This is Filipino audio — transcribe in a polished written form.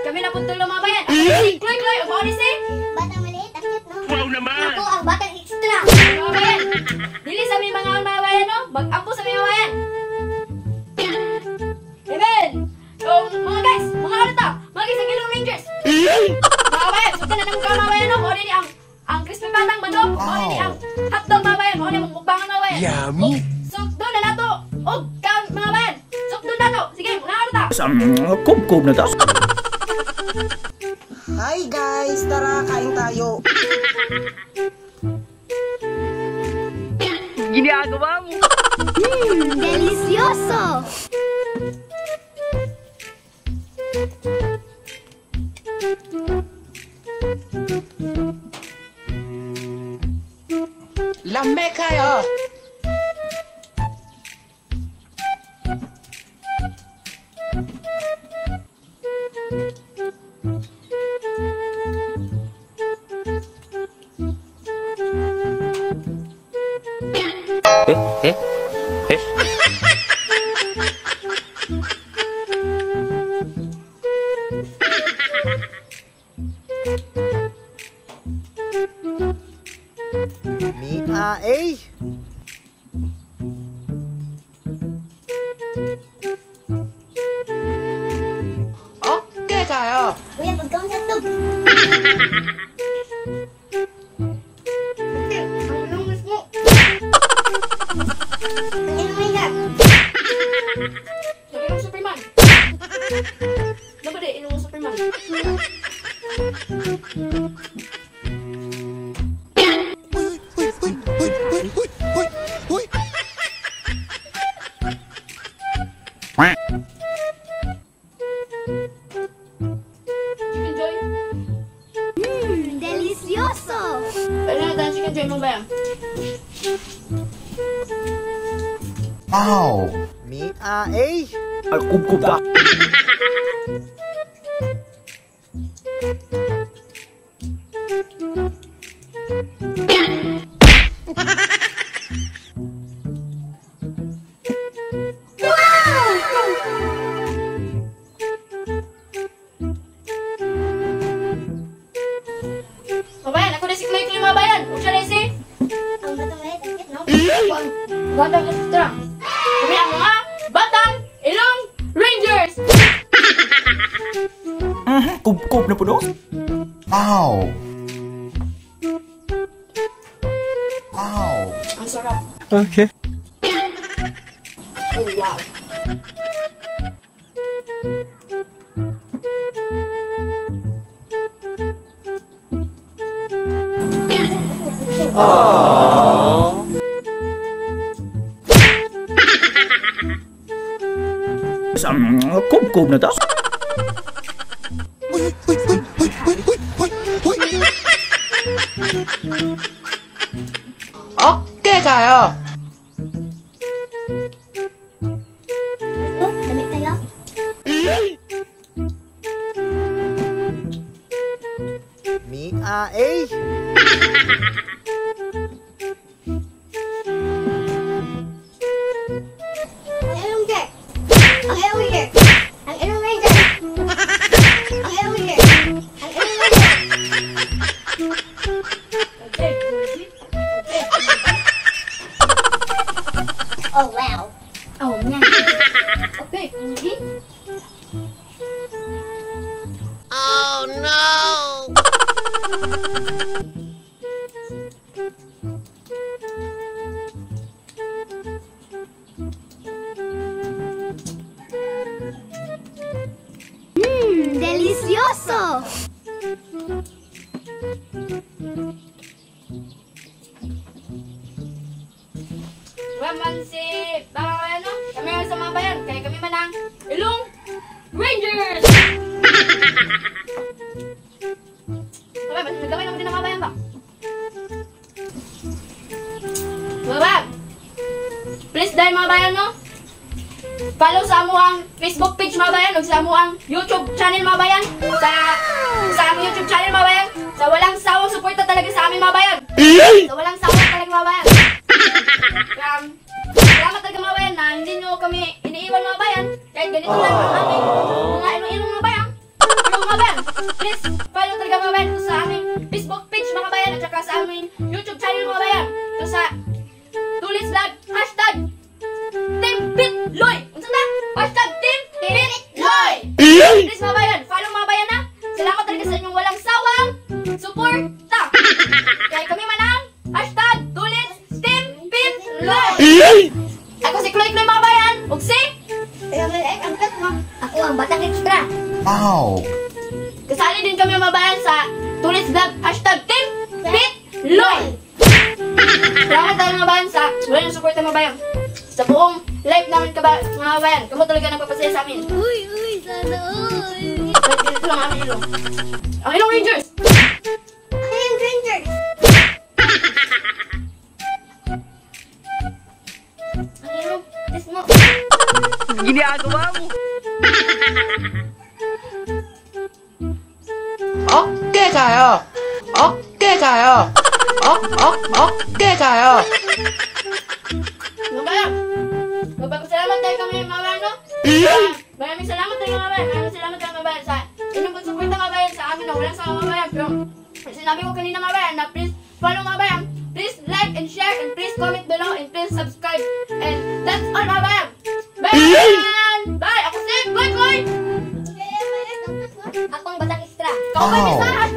kami na puntulo mga bayan. Si Kloy, ang mga si Batang maliit, ang cute, no? Wow naman! Ako, ang batang extra. mga bayan. Dili sa mga bayan, no? Mag-ampo sa mga bayan. Amen! So, mga guys, mga ano to? Mga guys, ang Ilong Rangers. Mga bayan, so ka na ng mga bayan, no? Muna ni ang crispy patang manok. Muna ni ang hotdog mga bayan. Muna ni ang mukbangan mga bayan. Yummy! So, doon na nato. Og, count mga bayan. So, doon na to. Sige, mga ano to? Kub-kub na to. Hi guys, tara kain tayo. Ginagawa mo! Delicioso! Lame kayo. Eh? Miae. Okay kayo. Kuya, pagkaon sa tub. Ang ilong mismo. Ang ilong may gat. Ang ilong Superman. Ano ba di? Ilong Superman. Chicken Joy. Delicioso! Ano na tayo Chicken Joy mo ba yan? Wow! Miae. Ay, kub-kub ka. Mabayan, ako na si Kloy Kloy Mabayan. Huwag siya na si Ang batang maliit, ang cute, no? Batang Extra. Kami ang mga Batang Ilong Rangers. Kub-kub na po no? Wow! Wow! Ang sarap. Okay. Oh, wow. Kub-kub na to? Okay kayo. Oh, damit tayo. Miae. Ang ilong gat. Ang ilong gat. Ang ilong ranger. Ang ilong gat. Ang ilong ranger. Okay, Rosie. Oh, wow. Oh, man. Okay, Rosie. Delicioso! Man si mga ano, kami ang sa mga bayan, kaya kami man ang Ilong Rangers! Okay, mas nagawin naman din ang mga bayan ba? Mga bayan, please dahil mga bayan no, follow sa amo ang Facebook page mga bayan, o sa amo ang YouTube channel mga bayan, sa aming YouTube channel mga bayan, sa walang sawang suporta talaga sa amin mga bayan, sa walang sawang talaga mga bayan. Salamat talaga mga bayan na hindi nyo kami iniiwan mga bayan. Kahit ganito lang ang aming mga ilong-ilong mga bayan. Pero mga mga bayan, please follow talaga mga bayan sa aming Facebook page mga bayan at saka sa aming YouTube channel mga bayan. Ito sa Tulis Vlog, hashtag Team Pitloy. Unsa na? Hashtag Team Pitloy. Please mga bayan, follow mga bayan ha. Salamat talaga sa inyong walang sawang suporta. Kaya kami manang hashtag Tulis Team Pitloy. Ako si Kloy Kloy mga bayan. Ug si Ang kat mo. Ako ang batang extra. Ow! kasali din kami mga bayan sa Tulis Vlog, hashtag Team Pitloy. Salamat tayo mga bayan sa wala yung support mga bayan. Sa buong live namin mga bayan. Kamu talaga nagpapasaya sa amin. Uy, sana uy. Ito lang aming ilong. Ang ilong Rangers. Ayun, Rangers. Ang ilong test mo. Ginagawa mo. Okay kayo. Okay kayo. Okay kayo. Mga bayan. Magpapasalamat tayo kami mga bayan, no? Maraming salamat tayo mga bayan. Maraming salamat tayo mga bayan sa inyong pagsuporta mga bayan sa amin na walang sa mga bayan. Pero sinabi ko kanina mga bayan na please follow mga bayan. Please like and share and please comment below and please subscribe. And that's all mga bayan. Bye bayan! Bye! Ako si Kloy Kloy! Akong batang extra. Kau kami sa